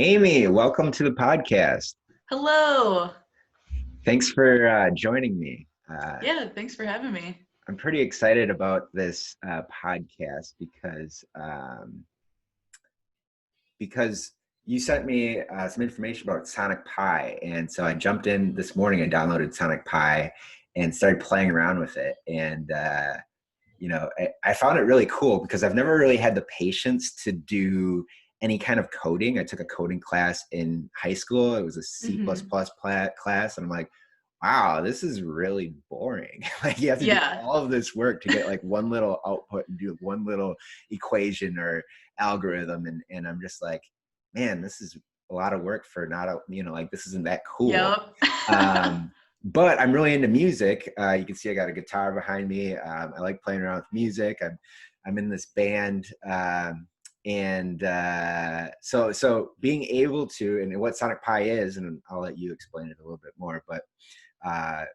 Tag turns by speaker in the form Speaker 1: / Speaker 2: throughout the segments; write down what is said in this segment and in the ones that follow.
Speaker 1: Amy, welcome to the podcast.
Speaker 2: Hello.
Speaker 1: Thanks for joining me.
Speaker 2: Yeah, thanks for having me.
Speaker 1: I'm pretty excited about this podcast because you sent me some information about Sonic Pi, and so I jumped in this morning and downloaded Sonic Pi and started playing around with it. And I found it really cool because I've never really had the patience to do any kind of coding. I took a coding class in high school. It was a C++
Speaker 2: Hmm.
Speaker 1: class, and I'm like, wow, this is really boring. Like you have to do
Speaker 2: Yeah.
Speaker 1: all of this work to get like one little output and do one little equation or algorithm, and I'm just like, man, this is a lot of work for not like this isn't that cool.
Speaker 2: Yep.
Speaker 1: Um, but I'm really into music. You can see I got a guitar behind me. I like playing around with music. I'm in this band, and so being able to, and what Sonic Pi is, and I'll let you explain it a little bit more. But uh,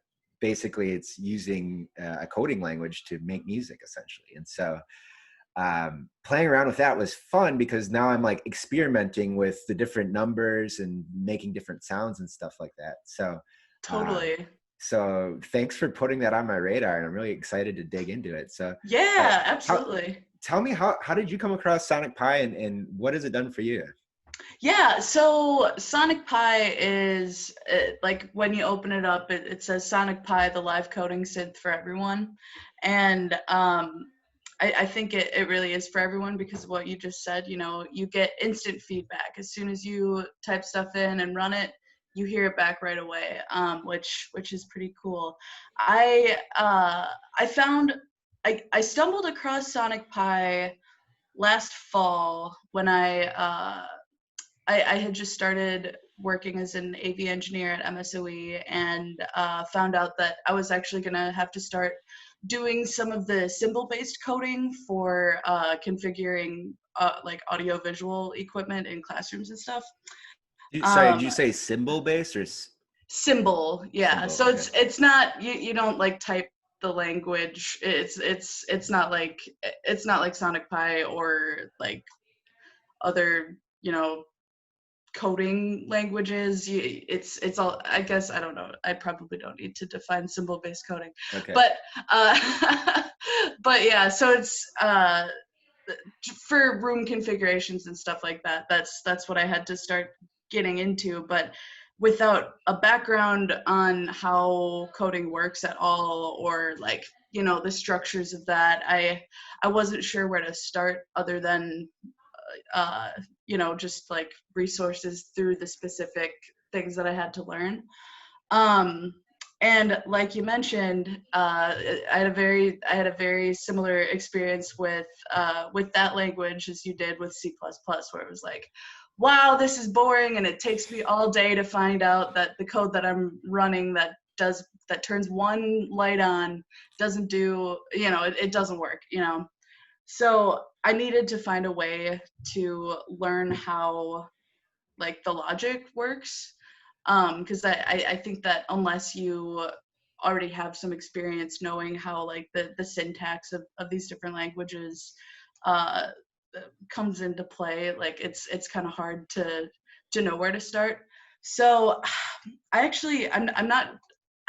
Speaker 1: basically, it's using a coding language to make music, essentially. And so playing around with that was fun because now I'm like experimenting with the different numbers and making different sounds and stuff like that. Um,
Speaker 2: Totally.
Speaker 1: so thanks for putting that on my radar, and I'm really excited to dig into it. So, uh,
Speaker 2: Yeah,
Speaker 1: how,
Speaker 2: absolutely.
Speaker 1: tell me how did you come across Sonic Pi, and what has it done for you?
Speaker 2: Yeah, so Sonic Pi is like when you open it up, it says Sonic Pi, the live coding synth for everyone. And I think it really is for everyone because of what you just said. You know, you get instant feedback. As soon as you type stuff in and run it, you hear it back right away, which is pretty cool. I found I stumbled across Sonic Pi last fall when I had just started working as an AV engineer at MSOE and found out that I was actually going to have to start doing some of the symbol-based coding for configuring like audio-visual equipment in classrooms and stuff.
Speaker 1: Sorry, did
Speaker 2: Um,
Speaker 1: you say symbol based or
Speaker 2: Symbol, yeah.
Speaker 1: symbol?
Speaker 2: So
Speaker 1: Okay.
Speaker 2: it's not you don't like type the language. It's not like Sonic Pi or like other coding languages. It's all, I guess, I don't know, I probably don't need to define symbol based coding,
Speaker 1: Okay.
Speaker 2: but but yeah, so it's for room configurations and stuff like that. That's what I had to start getting into, but without a background on how coding works at all, or like the structures of that, I wasn't sure where to start other than uh, just like resources through the specific things that I had to learn. Um, and like you mentioned, I had a very similar experience with that language as you did with C++, where it was like, wow, this is boring, and it takes me all day to find out that the code that I'm running that turns one light on doesn't do, it doesn't work. So I needed to find a way to learn how like the logic works, because I think that unless you already have some experience knowing how like the syntax of these different languages uh, comes into play, like it's kind of hard to know where to start. So I'm not,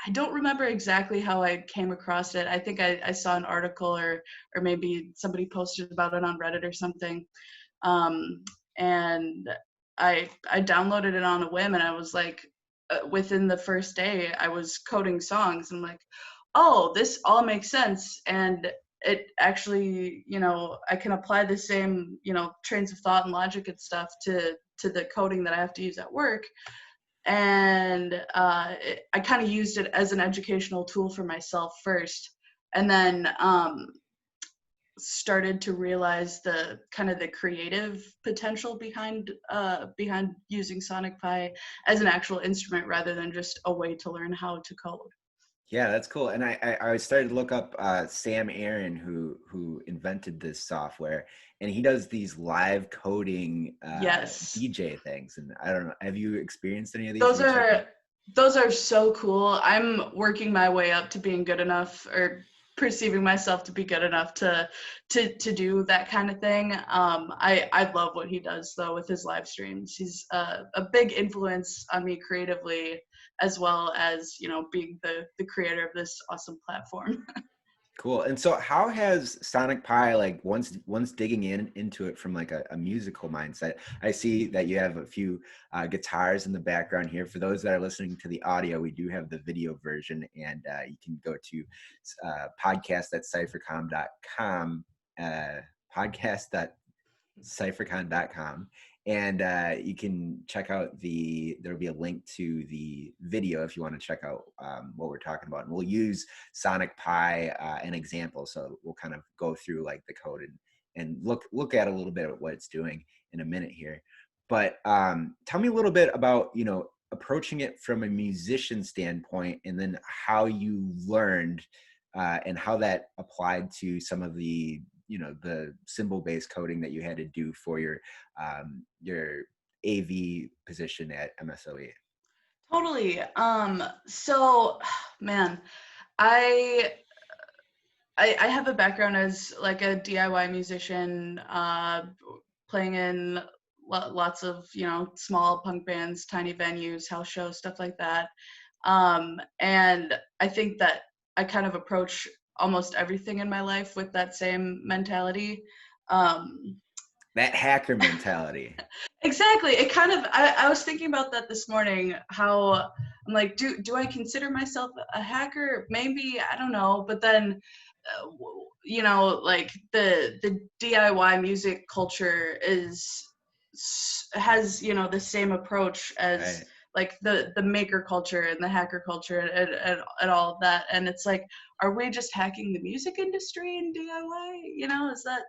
Speaker 2: I don't remember exactly how I came across it. I think I saw an article, or maybe somebody posted about it on Reddit or something. Um, and I downloaded it on a whim, and I was like, within the first day, I was coding songs. And I'm like, oh, this all makes sense, and it actually, I can apply the same, trains of thought and logic and stuff to the coding that I have to use at work. And I kind of used it as an educational tool for myself first, and then started to realize the kind of the creative potential behind using Sonic Pi as an actual instrument rather than just a way to learn how to code.
Speaker 1: Yeah, that's cool. And I started to look up Sam Aaron, who invented this software, and he does these live coding
Speaker 2: Yes,
Speaker 1: DJ things. And I don't know, have you experienced any of these?
Speaker 2: those
Speaker 1: Have you checked them?
Speaker 2: are those are so cool. I'm working my way up to being good enough, or perceiving myself to be good enough to do that kind of thing. I love what he does though with his live streams. He's a big influence on me creatively, as well as, you know, being the creator of this awesome platform.
Speaker 1: Cool. And so how has Sonic Pi, like once digging into it from like a musical mindset, I see that you have a few guitars in the background here. For those that are listening to the audio, we do have the video version, and you can go to podcast.cyphercon.com, podcast.cyphercon.com, and you can check out there'll be a link to the video if you want to check out what we're talking about. And we'll use Sonic Pi an example, so we'll kind of go through like the code and look at a little bit of what it's doing in a minute here. But tell me a little bit about, you know, approaching it from a musician standpoint, and then how you learned and how that applied to some of the, you know, the symbol-based coding that you had to do for your AV position at MSOE.
Speaker 2: Totally. So, man, I I have a background as like a DIY musician, playing in lots of, you know, small punk bands, tiny venues, house shows, stuff like that. And I think that I kind of approach almost everything in my life with that same mentality. Um,
Speaker 1: That hacker mentality.
Speaker 2: exactly. It kind of, I was thinking about that this morning, how I'm like, do I consider myself a hacker? Maybe, I don't know. But then, you know, like the DIY music culture has, you know, the same approach as
Speaker 1: Right.
Speaker 2: like the maker culture and the hacker culture and all of that. And it's like, are we just hacking the music industry in DIY? You know, is that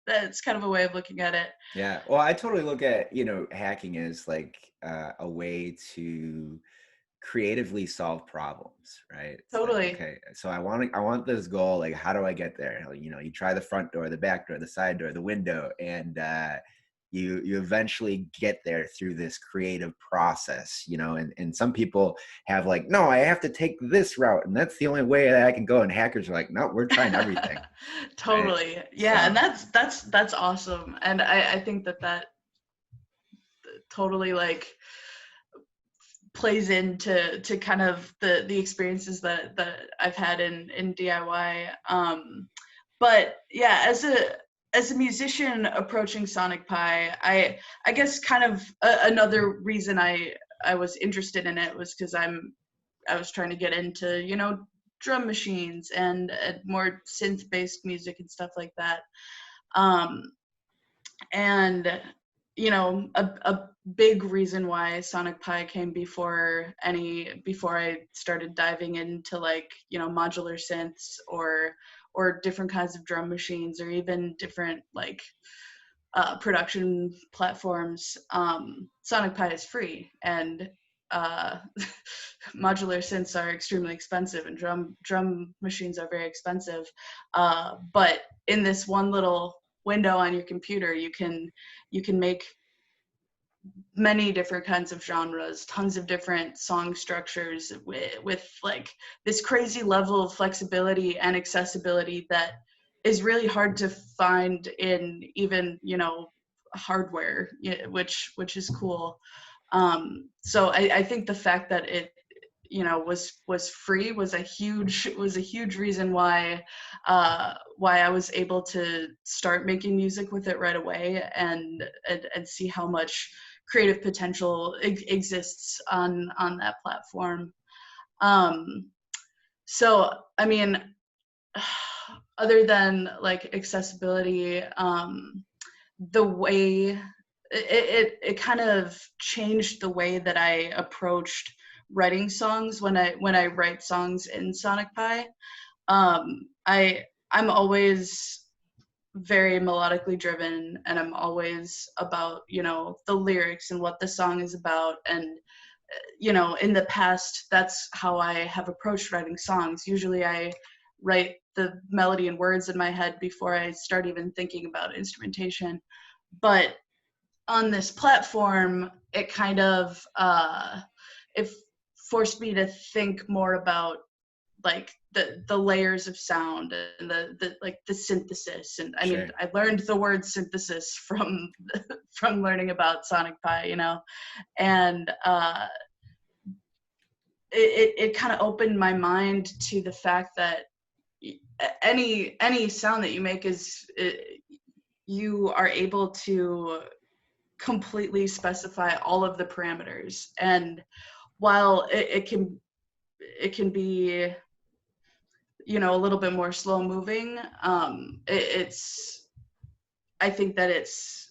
Speaker 2: that's kind of a way of looking at it.
Speaker 1: Yeah. Well, I totally look at, you know, hacking as like a way to creatively solve problems, right? It's like,
Speaker 2: Totally.
Speaker 1: okay, so I want this goal, like how do I get there? You know, you try the front door, the back door, the side door, the window, and you eventually get there through this creative process, you know. And some people have like, no, I have to take this route, and that's the only way that I can go. And hackers are like, no, we're trying everything. Right.
Speaker 2: Totally. Yeah, and
Speaker 1: So
Speaker 2: that's awesome. And I think that totally like plays into kind of the experiences that I've had in DIY. But yeah, as a musician approaching Sonic Pi, I guess kind of another reason I was interested in it was because I was trying to get into, you know, drum machines and more synth based music and stuff like that. Um, and you know, a big reason why Sonic Pi came before I started diving into like, you know, modular synths or different kinds of drum machines, or even different like production platforms. Sonic Pi is free, and uh, modular synths are extremely expensive, and drum machines are very expensive. But in this one little window on your computer, you can make many different kinds of genres, tons of different song structures with like this crazy level of flexibility and accessibility that is really hard to find in even, you know, hardware, which is cool. So I think the fact that it, you know, was free was a huge reason why I was able to start making music with it right away, and see how much creative potential exists on that platform. Um, so I mean, other than like accessibility, the way it kind of changed the way that I approached writing songs when I write songs in Sonic Pi. I'm always very melodically driven, and I'm always about, you know, the lyrics and what the song is about. And you know, in the past, that's how I have approached writing songs. Usually I write the melody and words in my head before I start even thinking about instrumentation. But on this platform, it kind of it forced me to think more about like the layers of sound and the like the synthesis. And I mean,
Speaker 1: Sure.
Speaker 2: I learned the word synthesis from from learning about Sonic Pi, you know, and it kind of opened my mind to the fact that any sound that you make is you are able to completely specify all of the parameters. And while it can be, you know, a little bit more slow moving, it's I think that it's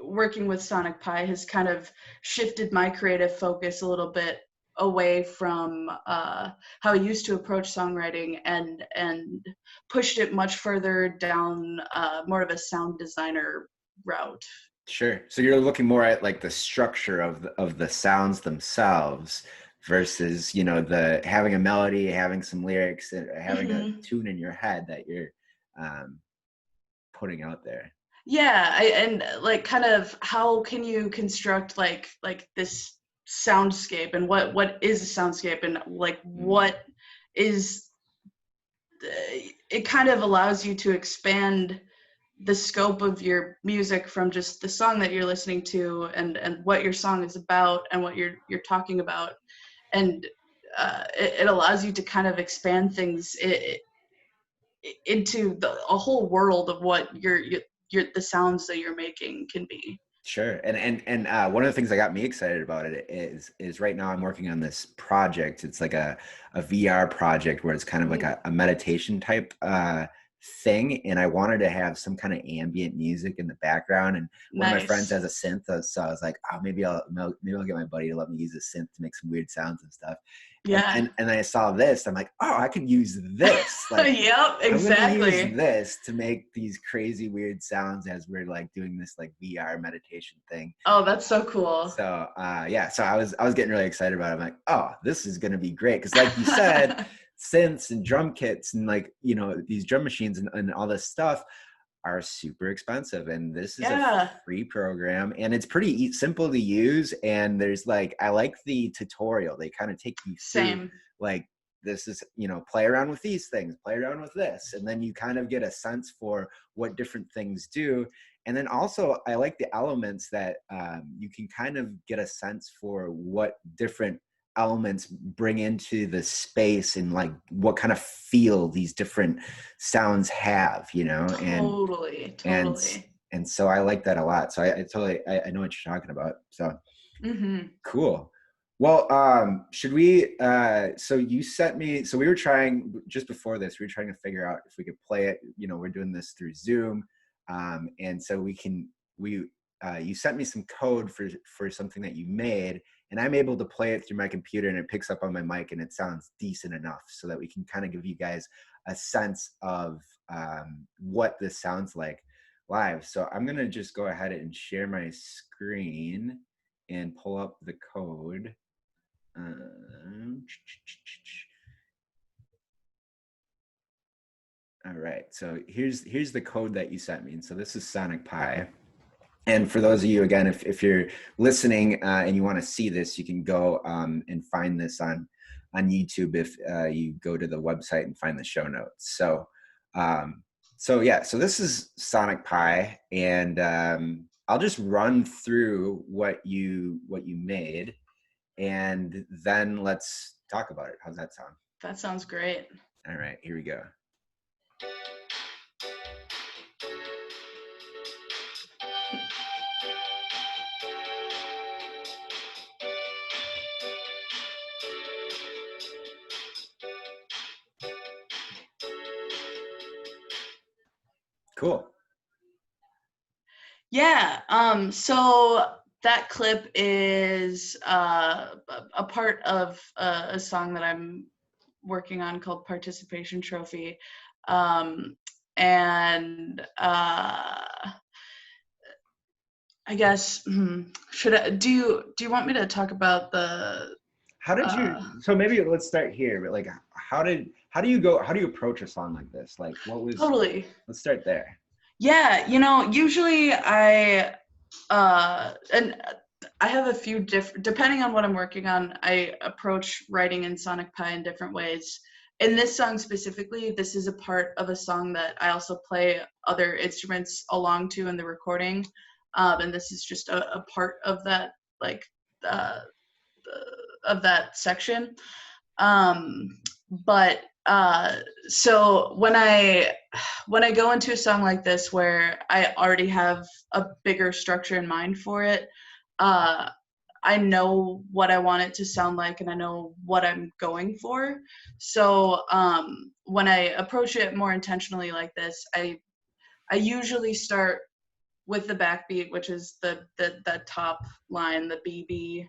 Speaker 2: working with Sonic Pi has kind of shifted my creative focus a little bit away from how I used to approach songwriting, and pushed it much further down more of a sound designer route.
Speaker 1: Sure. So you're looking more at like the structure of the sounds themselves versus, you know, the having a melody, having some lyrics, and having a
Speaker 2: Mm-hmm.
Speaker 1: tune in your head that you're um, putting out there.
Speaker 2: Yeah, and like kind of how can you construct like this soundscape, and what is a soundscape, and like
Speaker 1: Mm.
Speaker 2: what is it kind of allows you to expand the scope of your music from just the song that you're listening to, and what your song is about and what you're talking about. And it allows you to kind of expand things into a whole world of what the sounds that you're making can be.
Speaker 1: Sure. And one of the things that got me excited about it is right now I'm working on this project. It's like a VR project where it's kind of like
Speaker 2: Mm,
Speaker 1: a meditation type thing. And I wanted to have some kind of ambient music in the background. And one of my friends
Speaker 2: nice.
Speaker 1: has a synth, so I was like, oh, maybe I'll get my buddy to let me use a synth to make some weird sounds and stuff. And
Speaker 2: Yeah.
Speaker 1: and and then I saw this. I'm like, oh, I could use this. Like,
Speaker 2: Yep,
Speaker 1: I'm gonna use
Speaker 2: exactly.
Speaker 1: this to make these crazy weird sounds as we're like doing this like VR meditation thing.
Speaker 2: Oh, that's so cool.
Speaker 1: So yeah, so I was getting really excited about it. I'm like, oh, this is gonna be great. Cause like you said, synths and drum kits and like, you know, these drum machines and all this stuff are super expensive. And this is a
Speaker 2: Yeah,
Speaker 1: free program and it's pretty simple to use. And there's like, I like the tutorial. They kind of take you through
Speaker 2: same.
Speaker 1: like, this is, you know, play around with these things, play around with this. And then you kind of get a sense for what different things do. And then also, I like the elements that you can kind of get a sense for what different elements bring into the space and like what kind of feel these different sounds have, you know,
Speaker 2: Totally,
Speaker 1: and
Speaker 2: totally.
Speaker 1: and so I like that a lot. So I totally I know what you're talking about. So
Speaker 2: Mm-hmm.
Speaker 1: cool. Well, should we so you sent me, so we were trying just before this, we were trying to figure out if we could play it, you know, we're doing this through Zoom. And so we you sent me some code for something that you made, and I'm able to play it through my computer and it picks up on my mic and it sounds decent enough so that we can kind of give you guys a sense of what this sounds like live. So I'm gonna just go ahead and share my screen and pull up the code. Um, all right, so here's the code that you sent me. And so this is Sonic Pi. And for those of you, again, if you're listening and you want to see this, you can go and find this on YouTube if you go to the website and find the show notes. Um, so yeah, so this is Sonic Pi, and I'll just run through what you made, and then let's talk about it. How's that sound?
Speaker 2: That sounds great.
Speaker 1: All right, here we go. Cool.
Speaker 2: Yeah, so that clip is a part of a song that I'm working on called Participation Trophy. Um, and I guess should I do you want me to talk about the
Speaker 1: How did you,
Speaker 2: uh
Speaker 1: so maybe let's start here, but like, how do you approach a song like this? Like, what was,
Speaker 2: totally.
Speaker 1: let's start there.
Speaker 2: Yeah, you know, usually and I have a few different, depending on what I'm working on, I approach writing in Sonic Pi in different ways. in this song specifically, this is a part of a song that I also play other instruments along to in the recording, and this is just a part of that, like uh, of that section. But so when I go into a song like this where I already have a bigger structure in mind for it, I know what I want it to sound like and I know what I'm going for. So when I approach it more intentionally like this, I usually start with the backbeat, which is the top line, the BB,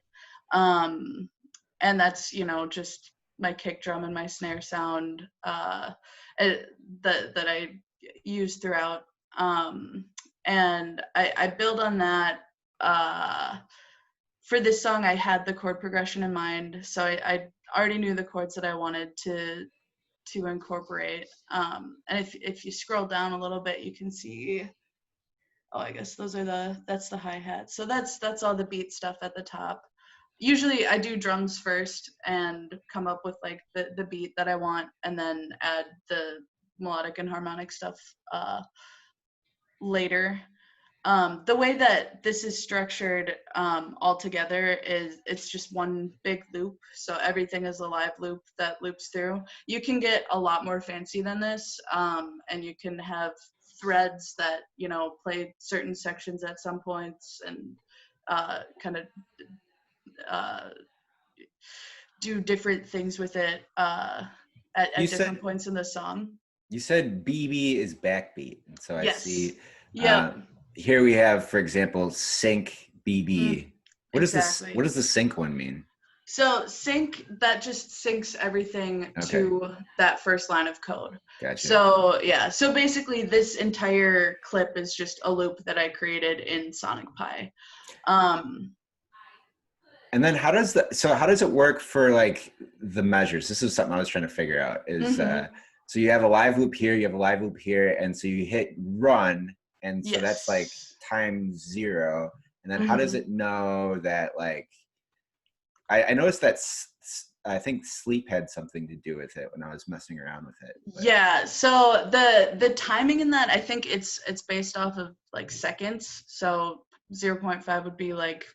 Speaker 2: and that's, you know, just my kick drum and my snare sound that I use throughout, and I build on that. For this song, I had the chord progression in mind, so I already knew the chords that I wanted to incorporate. And if you scroll down a little bit, you can see. Oh, I guess those are that's the hi-hat. So that's all the beat stuff at the top. Usually I do drums first and come up with like the beat that I want, and then add the melodic and harmonic stuff later. The way that this is structured all together is it's just one big loop. So everything is a live loop that loops through. You can get a lot more fancy than this, and you can have threads that, you know, play certain sections at some points and kind of do different things with it at different points in the song.
Speaker 1: You said BB is backbeat, and so I
Speaker 2: Yes.
Speaker 1: see.
Speaker 2: Yep.
Speaker 1: Here we have, for example, sync BB. What is this?
Speaker 2: Exactly.
Speaker 1: What does the sync one mean?
Speaker 2: So sync, that just syncs everything to that first line of code.
Speaker 1: Gotcha.
Speaker 2: So yeah, so basically this entire clip is just a loop that I created in Sonic Pi.
Speaker 1: And then how does it work for like the measures? This is something I was trying to figure out is so you have a live loop here, you have a live loop here, and so you hit run, and so that's like time 0. And then how does it know that, like, I noticed that I think sleep had something to do with it when I was messing around with it. But.
Speaker 2: Yeah, so the timing in that, I think it's based off of like seconds. So 0.5 would be like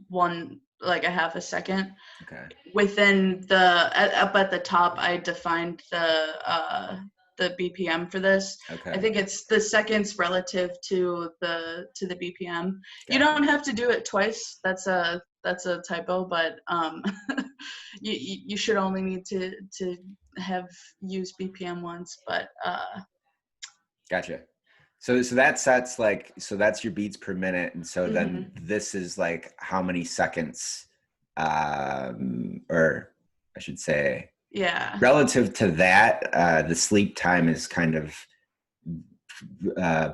Speaker 2: a half a second.
Speaker 1: Okay.
Speaker 2: Within up at the top, I defined the BPM for this.
Speaker 1: Okay.
Speaker 2: I think it's the seconds relative to the BPM. You don't have to do it twice. That's a typo, but you should only need to have used BPM once. But
Speaker 1: gotcha. So that's that's your beats per minute, and so then this is like how many seconds, or I should say, relative to that, the sleep time is kind of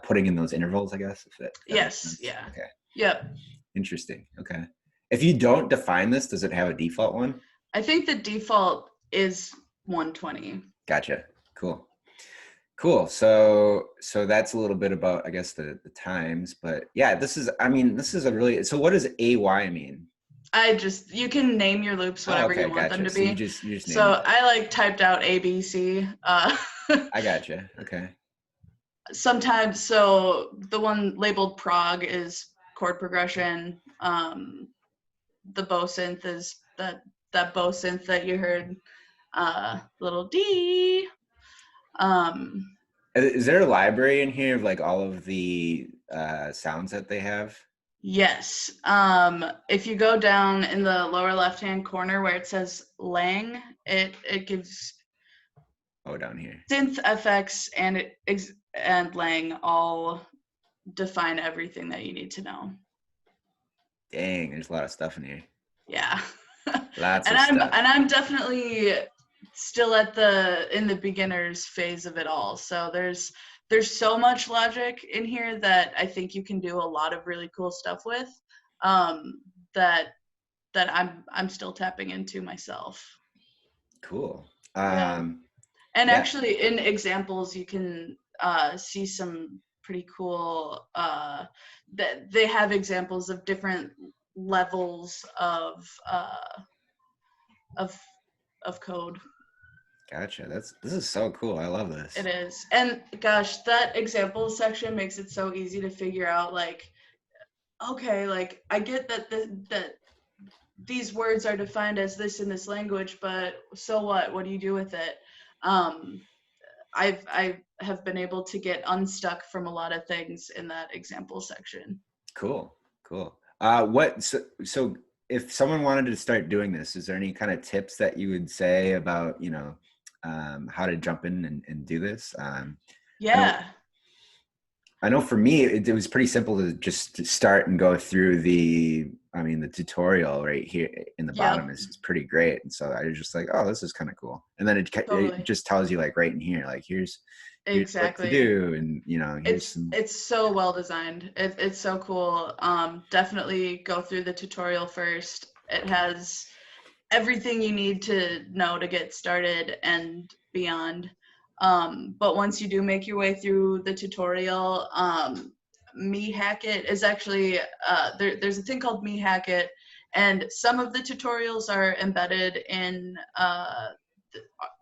Speaker 1: putting in those intervals, I guess. If that
Speaker 2: yes, yeah.
Speaker 1: Okay.
Speaker 2: Yep.
Speaker 1: Interesting. Okay. If you don't define this, does it have a default one?
Speaker 2: I think the default is 120.
Speaker 1: Gotcha. Cool. So that's a little bit about, I guess, the times, but yeah, this is a really, so what does AY mean?
Speaker 2: You can name your loops whatever you want them to be.
Speaker 1: So you just
Speaker 2: so I like typed out ABC.
Speaker 1: I gotcha. Okay.
Speaker 2: Sometimes, so the one labeled prog is chord progression. The bow synth is that bow synth that you heard, little D.
Speaker 1: Is there a library in here of like all of the sounds that they have?
Speaker 2: Yes. If you go down in the lower left-hand corner where it says Lang, it gives
Speaker 1: down here.
Speaker 2: Synth FX and Lang all define everything that you need to know.
Speaker 1: Dang, there's a lot of stuff in here.
Speaker 2: Yeah.
Speaker 1: Lots of stuff.
Speaker 2: And I'm definitely still in the beginner's phase of it all. So there's so much logic in here that I think you can do a lot of really cool stuff with, that I'm still tapping into myself.
Speaker 1: Cool.
Speaker 2: And actually in examples you can see some pretty cool that they have examples of different levels of code.
Speaker 1: Gotcha. This is so cool. I love
Speaker 2: It
Speaker 1: this.
Speaker 2: is. And gosh, that example section makes it so easy to figure out, like, okay, like I get that that these words are defined as this in this language, but so what? What do you do with it? Um, I have been able to get unstuck from a lot of things in that example section.
Speaker 1: Cool. Cool. So if someone wanted to start doing this, is there any kind of tips that you would say about, how to jump in and do this? I know
Speaker 2: Yeah.
Speaker 1: I know for me, it was pretty simple to just start and go through the tutorial right here in the bottom
Speaker 2: Yep.
Speaker 1: is pretty great. And so I was just like, oh, this is kind of cool. And then it
Speaker 2: Totally.
Speaker 1: just tells you like right in here, like, here's what to
Speaker 2: Exactly.
Speaker 1: do. And, here's some,
Speaker 2: It's so well designed. It's so cool. Definitely go through the tutorial first. It has everything you need to know to get started and beyond. But once you do make your way through the tutorial, Me Hack It is actually there's a thing called Me Hack It, and some of the tutorials are embedded in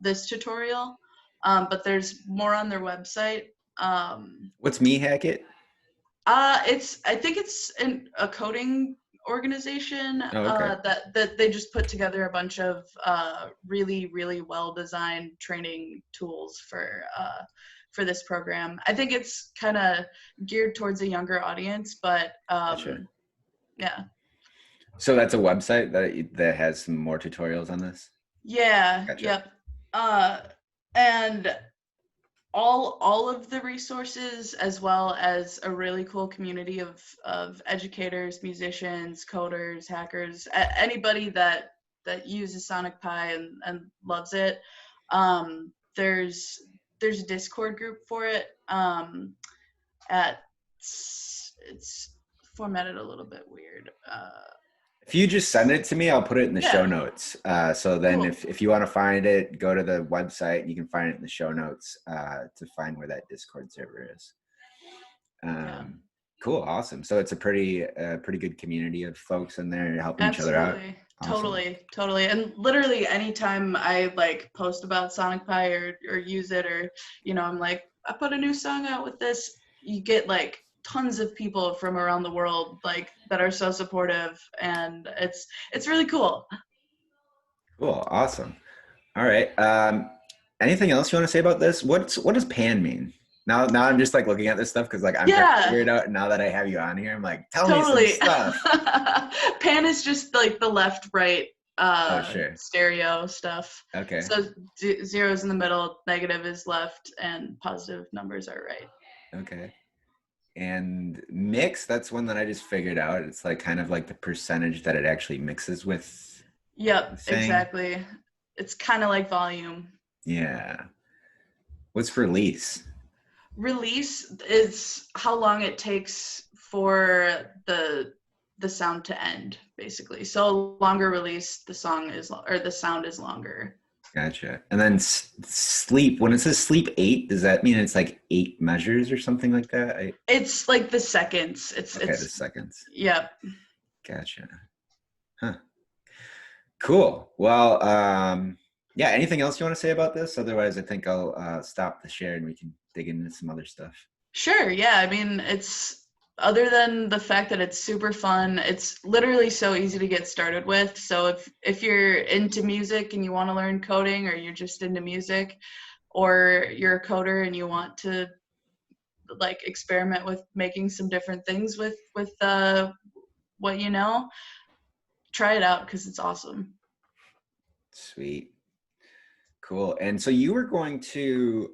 Speaker 2: this tutorial, but there's more on their website. Um,
Speaker 1: what's Me Hack It?
Speaker 2: I think it's a coding organization
Speaker 1: Oh, okay.
Speaker 2: that they just put together a bunch of really well designed training tools for this program. I think it's kind of geared towards a younger audience, but
Speaker 1: Gotcha.
Speaker 2: yeah,
Speaker 1: So that's a website that has some more tutorials on this.
Speaker 2: yeah,
Speaker 1: Gotcha.
Speaker 2: yep. Uh, and all of the resources, as well as a really cool community of educators, musicians, coders, hackers, anybody that uses Sonic Pi and loves it. There's a Discord group for it. At It's formatted a little bit weird.
Speaker 1: If you just send it to me, I'll put it in the show
Speaker 2: Yeah,
Speaker 1: notes. So then
Speaker 2: cool.
Speaker 1: if you want to find it, go to the website and you can find it in the show notes to find where that Discord server is.
Speaker 2: Yeah.
Speaker 1: Cool. Awesome. So it's a pretty good community of folks in there helping each other out.
Speaker 2: Absolutely.
Speaker 1: Awesome.
Speaker 2: Totally. And literally anytime I like post about Sonic Pi or use it, or, I'm like, I put a new song out with this, you get like tons of people from around the world like that are so supportive, and it's really cool.
Speaker 1: Cool. Awesome. All right. Anything else you want to say about this? What does pan mean? Now I'm just like looking at this stuff because like I'm trying to figure
Speaker 2: Yeah,
Speaker 1: it out. And now that I have you on here, I'm like, tell me some
Speaker 2: totally.
Speaker 1: stuff.
Speaker 2: Pan is just like the left right
Speaker 1: Oh, sure.
Speaker 2: stereo stuff.
Speaker 1: Okay.
Speaker 2: So zero's in the middle, negative is left, and positive numbers are right.
Speaker 1: Okay. And mix, that's one that I just figured out. It's like kind of like the percentage that it actually mixes with the
Speaker 2: Yep,
Speaker 1: thing.
Speaker 2: exactly. It's kind of like volume.
Speaker 1: Yeah. What's release?
Speaker 2: Release is how long it takes for the sound to end, basically. So longer release, the sound is longer.
Speaker 1: Gotcha. And then sleep, when it says sleep 8, does that mean it's like 8 measures or something like that?
Speaker 2: It's like the seconds.
Speaker 1: Okay, the seconds.
Speaker 2: Yep.
Speaker 1: Gotcha. Huh. Cool. Well, yeah, anything else you want to say about this? Otherwise, I think I'll stop the share and we can dig into some other stuff.
Speaker 2: Sure, yeah. I mean, it's other than the fact that it's super fun, it's literally so easy to get started with. So if you're into music and you want to learn coding, or you're just into music, or you're a coder and you want to like experiment with making some different things with what you know, try it out because it's awesome.
Speaker 1: Sweet. Cool. And so you were going to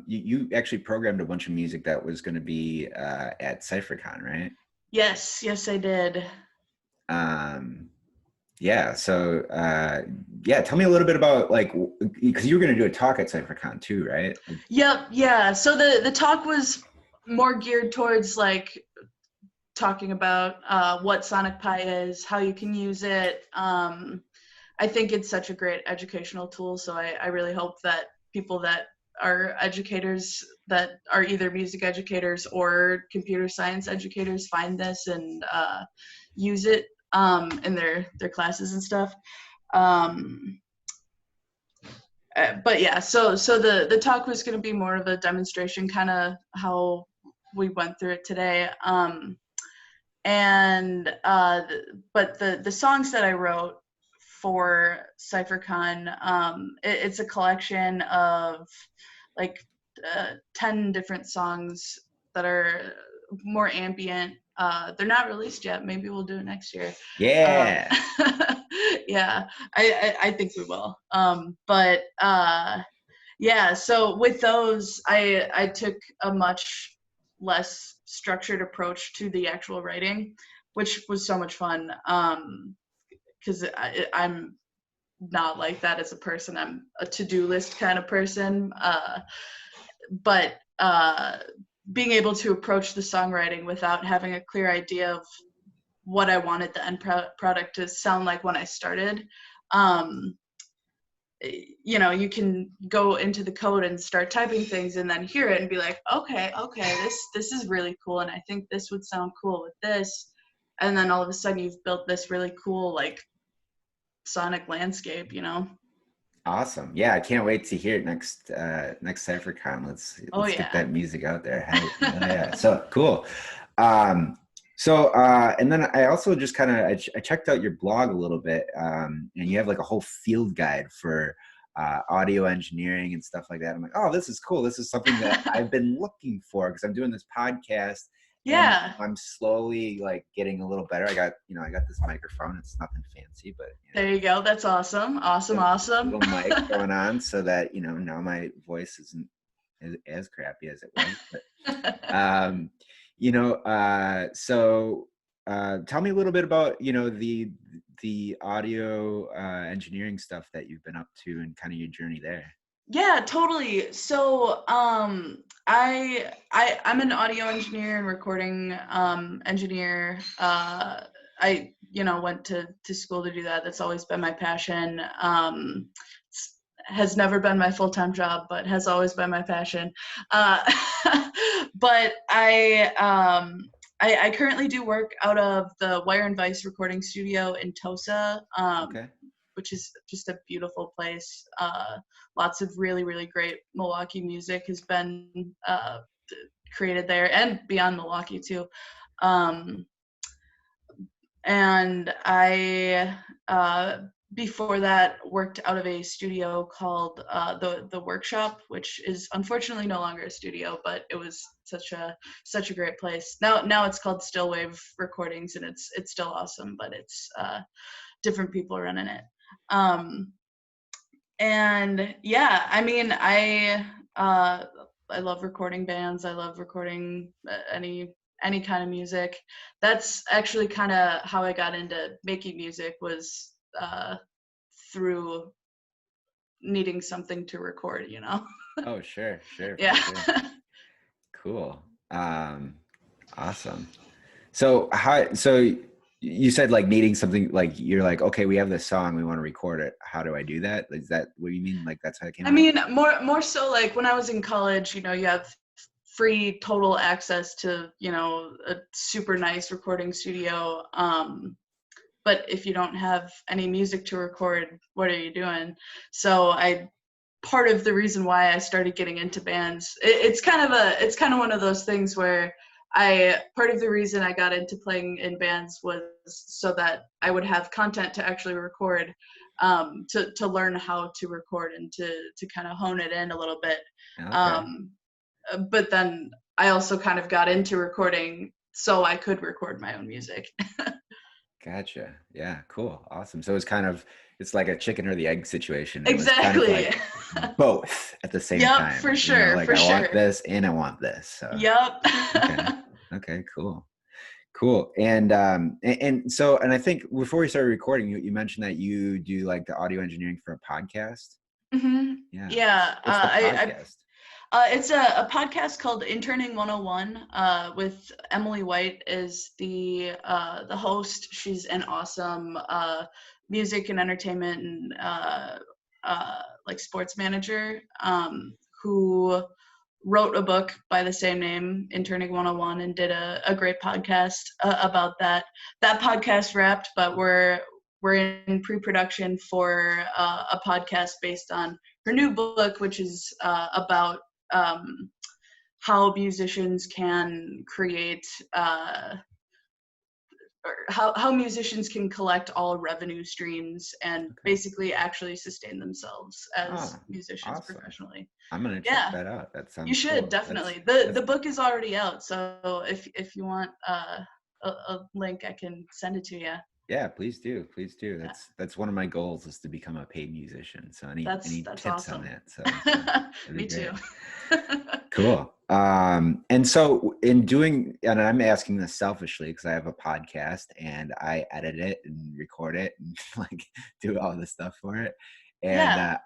Speaker 1: you actually programmed a bunch of music that was going to be at CypherCon, right?
Speaker 2: Yes, I did.
Speaker 1: Um, yeah. So yeah, tell me a little bit about like because you were going to do a talk at CypherCon too, right?
Speaker 2: Yep, yeah. So the talk was more geared towards like talking about what Sonic Pi is, how you can use it. I think it's such a great educational tool, so I really hope that people that are educators, that are either music educators or computer science educators, find this and use it in their classes and stuff. Um, But yeah, so the talk was going to be more of a demonstration, kind of how we went through it today. And but the songs that I wrote for CypherCon, it's a collection of like 10 different songs that are more ambient. They're not released yet. Maybe we'll do it next year.
Speaker 1: Yeah.
Speaker 2: Yeah, I think we will. But yeah, so with those, I took a much less structured approach to the actual writing, which was so much fun. Because I'm not like that as a person. I'm a to-do list kind of person. But being able to approach the songwriting without having a clear idea of what I wanted the end product to sound like when I started. You know, you can go into the code and start typing things and then hear it and be like, okay, this is really cool, and I think this would sound cool with this. And then all of a sudden you've built this really cool like sonic landscape, you know?
Speaker 1: Awesome. Yeah, I can't wait to hear it next CypherCon.
Speaker 2: Oh
Speaker 1: Let's get
Speaker 2: yeah.
Speaker 1: that music out there. Hell yeah. So cool. And then I also just kind of I checked out your blog a little bit, and you have like a whole field guide for audio engineering and stuff like that. I'm like, oh, this is cool. This is something that I've been looking for because I'm doing this podcast. And
Speaker 2: Yeah.
Speaker 1: I'm slowly like getting a little better. I got this microphone. It's nothing fancy, but
Speaker 2: There you go. That's awesome. Awesome.
Speaker 1: little mic going on so that now my voice isn't as crappy as it was. But so tell me a little bit about the audio engineering stuff that you've been up to and kind of your journey there.
Speaker 2: Yeah, totally. So I'm an audio engineer and recording engineer. I went to school to do that. That's always been my passion. Has never been my full-time job, but has always been my passion. But I currently do work out of the Wire and Vice recording studio in Tosa.
Speaker 1: Okay.
Speaker 2: Which is just a beautiful place. Lots of really, really great Milwaukee music has been created there and beyond Milwaukee too. And I, before that, worked out of a studio called the Workshop, which is unfortunately no longer a studio, but it was such a great place. Now it's called Stillwave Recordings, and it's still awesome, but it's different people running it. And yeah, I mean, I love recording bands. I love recording any kind of music. That's actually kind of how I got into making music, was through needing something to record,
Speaker 1: Oh, sure.
Speaker 2: Yeah.
Speaker 1: Sure. Cool. Awesome. So you said like needing something, like you're like, okay, we have this song, we want to record it. How do I do that? Is that what you mean? Like that's how it came
Speaker 2: I
Speaker 1: out?
Speaker 2: mean, more so like when I was in college, you have free total access to, a super nice recording studio. But if you don't have any music to record, what are you doing? So part of the reason why I started getting into bands, it's kind of one of those things where part of the reason I got into playing in bands was so that I would have content to actually record, to learn how to record and to kind of hone it in a little bit.
Speaker 1: Okay.
Speaker 2: But then I also kind of got into recording so I could record my own music.
Speaker 1: Gotcha. Yeah, cool. Awesome. So it's like a chicken or the egg situation. It
Speaker 2: Exactly.
Speaker 1: was kind of like both at the same time.
Speaker 2: For sure.
Speaker 1: Like
Speaker 2: for
Speaker 1: I
Speaker 2: sure.
Speaker 1: want this and I want this. So.
Speaker 2: Yep.
Speaker 1: Okay, cool. And so I think before we started recording, you mentioned that you do like the audio engineering for a podcast.
Speaker 2: Mm-hmm. Yeah.
Speaker 1: What's the podcast?
Speaker 2: It's a podcast called Interning 101, with Emily White is the host. She's an awesome music and entertainment and like sports manager, who wrote a book by the same name, Interning 101, and did a great podcast about that. That podcast wrapped, but we're in pre-production for a podcast based on her new book, which is about how musicians can create or how musicians can collect all revenue streams and
Speaker 1: Okay.
Speaker 2: basically actually sustain themselves as
Speaker 1: Ah,
Speaker 2: musicians
Speaker 1: awesome.
Speaker 2: professionally.
Speaker 1: I'm gonna check
Speaker 2: Yeah,
Speaker 1: that out. That
Speaker 2: you
Speaker 1: sounds
Speaker 2: should
Speaker 1: cool.
Speaker 2: definitely. The
Speaker 1: That's
Speaker 2: book is already out, so if you want a link, I can send it to you.
Speaker 1: Yeah, please do. Please do.
Speaker 2: Yeah,
Speaker 1: That's one of my goals is to become a paid musician. So any
Speaker 2: that's
Speaker 1: tips on
Speaker 2: awesome.
Speaker 1: that? So that'd be
Speaker 2: Me too.
Speaker 1: great. Cool. And so in doing, and I'm asking this selfishly because I have a podcast and I edit it and record it and like do all the stuff for it. And
Speaker 2: Yeah.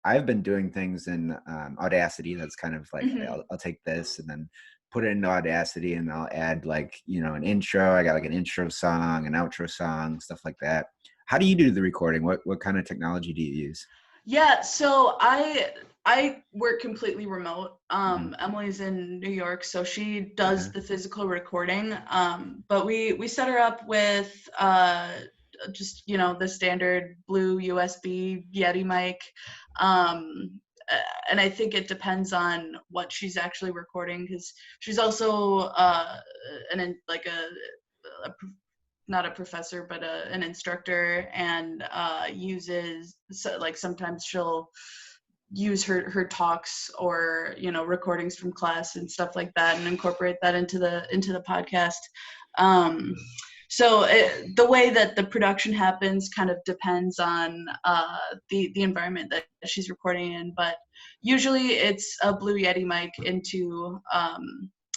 Speaker 1: I've been doing things in Audacity. That's kind of like
Speaker 2: Hmm.
Speaker 1: I'll take this and then put it into Audacity and I'll add like, an intro. I got like an intro song, an outro song, stuff like that. How do you do the recording? What kind of technology do you use?
Speaker 2: Yeah, so I work completely remote.
Speaker 1: Mhm.
Speaker 2: Emily's in New York, so she
Speaker 1: Okay.
Speaker 2: does the physical recording. But we set her up with just the standard blue USB Yeti mic. And I think it depends on what she's actually recording because she's also like a not a professor but an instructor and uses like sometimes she'll use her talks or recordings from class and stuff like that and incorporate that into the podcast. um, so the way that the production happens kind of depends on the environment that she's recording in, but usually it's a Blue Yeti mic into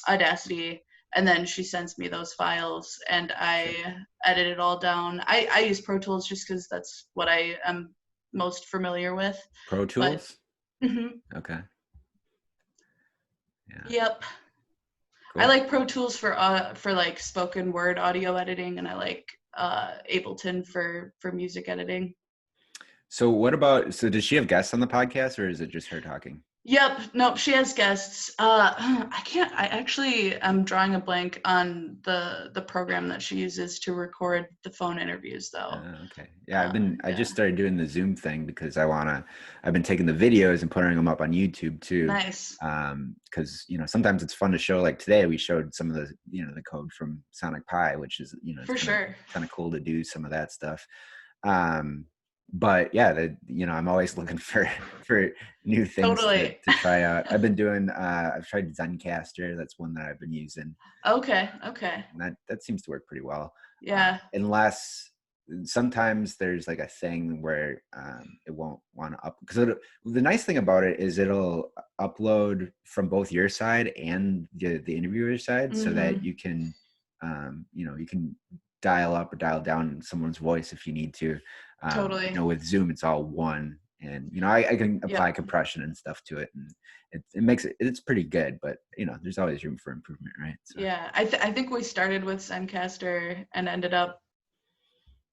Speaker 2: Audacity, and then she sends me those files and
Speaker 1: Sure.
Speaker 2: I edit it all down. I use Pro Tools just because that's what I am most familiar with.
Speaker 1: Pro
Speaker 2: But
Speaker 1: Tools?
Speaker 2: mhm,
Speaker 1: Okay. Yeah.
Speaker 2: yep, I
Speaker 1: Cool.
Speaker 2: like Pro Tools for like spoken word audio editing, and I like Ableton for music editing.
Speaker 1: So so does she have guests on the podcast or is it just her talking?
Speaker 2: Yep. Nope. She has guests. I can't. I actually am drawing a blank on the program that she uses to record the phone interviews, though.
Speaker 1: Okay. Yeah, I
Speaker 2: Yeah.
Speaker 1: just started doing the Zoom thing because I've been taking the videos and putting them up on YouTube too.
Speaker 2: Nice.
Speaker 1: Because, sometimes it's fun to show, like today we showed some of the, the code from Sonic Pi, which is, it's
Speaker 2: For sure.
Speaker 1: kind of cool to do some of that stuff. But yeah, I'm always looking for new things
Speaker 2: Totally.
Speaker 1: to try out. I've tried Zencaster. That's one that I've been using.
Speaker 2: Okay. Okay.
Speaker 1: And that seems to work pretty well.
Speaker 2: Yeah.
Speaker 1: Unless sometimes there's like a thing where it won't want to up because the nice thing about it is it'll upload from both your side and the interviewer's side so that
Speaker 2: Mm-hmm.
Speaker 1: you can you can dial up or dial down someone's voice if you need to.
Speaker 2: Totally.
Speaker 1: With Zoom it's all one, and I can apply
Speaker 2: Yep.
Speaker 1: compression and stuff to it, and it makes it's pretty good, but there's always room for improvement, right? So
Speaker 2: Yeah. I think we started with Zencaster and ended up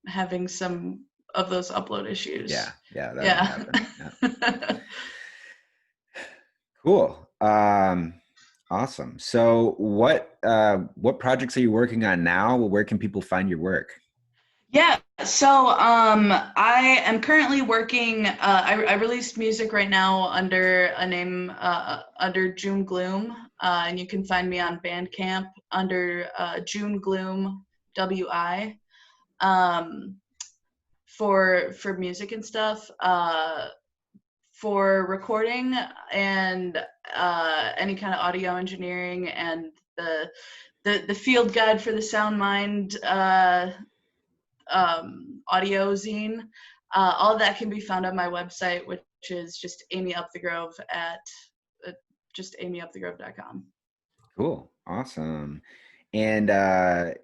Speaker 2: having some of those upload issues.
Speaker 1: yeah, that would
Speaker 2: Yeah.
Speaker 1: happen. Yeah. Cool. Awesome. So what projects are you working on now? Where can people find your work?
Speaker 2: Yeah, so I am currently working. I released music right now under a name under June Gloom, and you can find me on Bandcamp under June Gloom WI for music and stuff. For recording and any kind of audio engineering and the field guide for the SoundMind audio zine. All of that can be found on my website, which is just Amy Up the Grove at just amyupthegrove.com.
Speaker 1: Cool. Awesome. And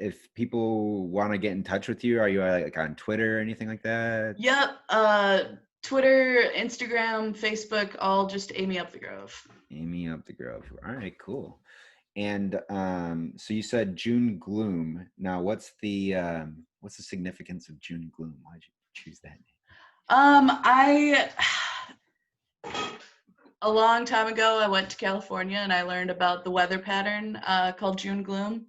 Speaker 1: if people want to get in touch with you, are you like on Twitter or anything like that?
Speaker 2: Yep. Twitter, Instagram, Facebook, all just Amy Up the Grove.
Speaker 1: Amy Up the Grove. All right, cool. And so you said June Gloom. Now, what's the significance of June Gloom? Why did you choose that name?
Speaker 2: I a long time ago, I went to California and I learned about the weather pattern called June Gloom,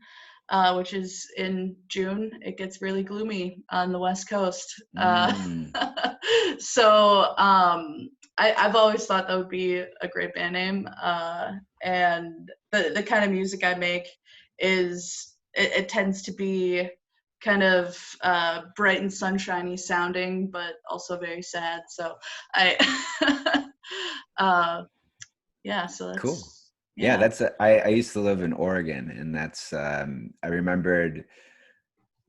Speaker 2: which is in June. It gets really gloomy on the West Coast.
Speaker 1: Mm.
Speaker 2: So I've always thought that would be a great band name. And the kind of music I make is it tends to be kind of bright and sunshiny sounding, but also very sad. So I, yeah. So
Speaker 1: Cool.
Speaker 2: that's
Speaker 1: Yeah,
Speaker 2: yeah.
Speaker 1: I used to live in Oregon, and that's I remembered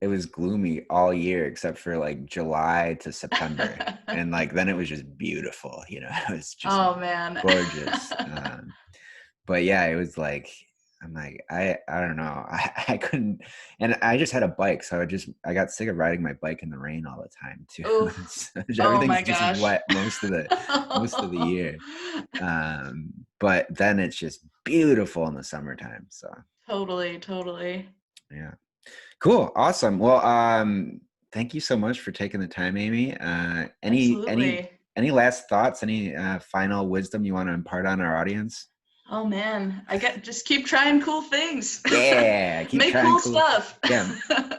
Speaker 1: it was gloomy all year except for like July to September. And like then it was just beautiful, you know, it was just
Speaker 2: Oh man.
Speaker 1: gorgeous. But yeah, it was like I'm like I don't know. I couldn't, and I just had a bike, so I got sick of riding my bike in the rain all the time too.
Speaker 2: Oof. Oh
Speaker 1: Everything's
Speaker 2: my
Speaker 1: just
Speaker 2: gosh.
Speaker 1: wet most of the year. But then it's just beautiful in the summertime. So
Speaker 2: Totally, totally.
Speaker 1: yeah. Cool. Awesome. Well, thank you so much for taking the time, Amy.
Speaker 2: Absolutely.
Speaker 1: Any last thoughts, any final wisdom you want to impart on our audience?
Speaker 2: Oh man, I get just keep trying cool things.
Speaker 1: Yeah, keep
Speaker 2: Make
Speaker 1: trying
Speaker 2: cool
Speaker 1: cool.
Speaker 2: stuff.
Speaker 1: Yeah,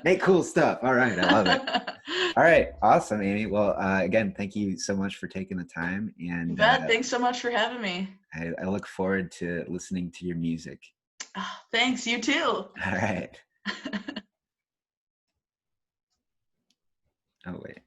Speaker 1: make cool stuff. All right, I love it. All right, awesome, Amy. Well, again, thank you so much for taking the time,
Speaker 2: You
Speaker 1: and
Speaker 2: bet. Thanks so much for having me.
Speaker 1: I look forward to listening to your music.
Speaker 2: Oh, thanks, you too.
Speaker 1: All right. Oh wait.